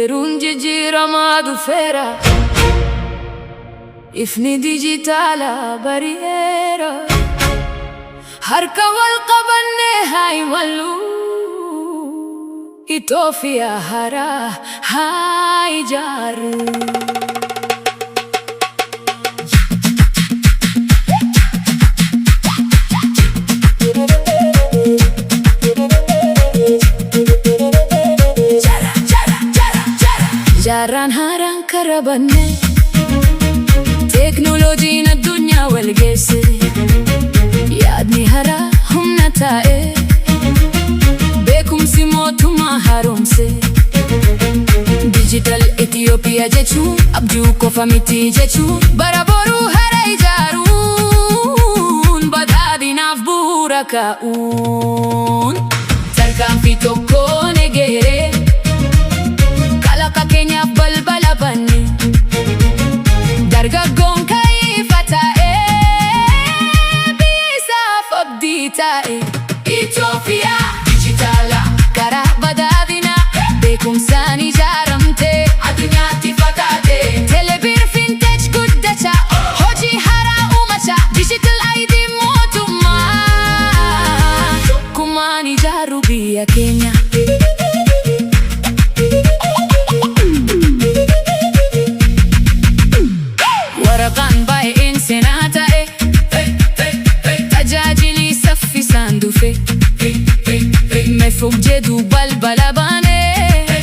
Yeroon jijjiiramaa dhufeera, ifni dijitaalaa bari'eera. Harka wal qabannee haa imallu, Itoophiyaa haaraa haa ijaarru. Jaarraan haaraan karaa banne, teeknooloojiin addunyaa wal geesse. Yaadni haaraa humna taa'e, beekumsi mootummaa haaromse. Digital Itoophiyaa jechuun abjuu qofa miti jechuun, bara boruu haaraa ijaaruun, badhaadhinaaf bu'uura kaa'uun. Tarkaanfii tokkoon egeree, kalaqa keenyaaf balbala banne. Dargaggoon kaa'ifa taa'ee, biyyisaaf abdii taa'e. Itoophiyaa dijitaalaa, karaa badhaadhinaa, beekumsaan ijaaramte, addunyaatti fataate. Teeleebir Finteech guddachaa, hojii haaraa uumachaa. Digital ID mootummaa, tokkummaan ijaarru biyya keenya. Waraqaan baay'een seenaa ta'e, tajaajilli saffisaan dhufe. Meefuuf jedhu balbala banee,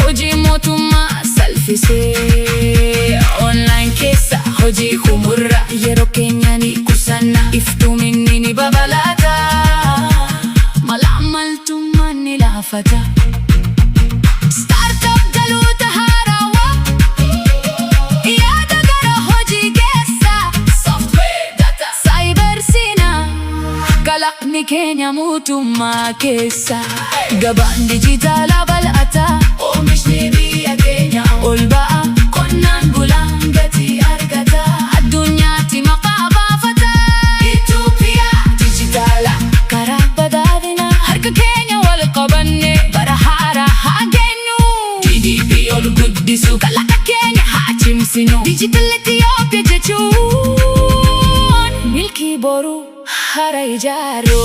hojii mootummaa salphisee. Online keessa hojii humurra, yeroo keenya ni qusanna, iftuminni ni babal'ata, malaamaltummaan ni laafata. Startup dhaloota haarawaa, yaada gara hojii keessa. Software, data, cyber seenaa, kalaqni keenya mootummaa keessa. Gabaan dijitaalaa bal'ata, oomishni biyya keenya ol ba'a. Qonnaan bulaan gatii argata, addunyaatti maqaa baafata. Itoophiyaa dijitaalaa, karaa badhaadhinaa, harka keenya wal qabanne, bara haaraa haa geenyu. GDP ol guddisu, kalaqa keenya haa cimsinu. Digital Itoophiyaa jechuun milkii boruu haaraa ijaaru.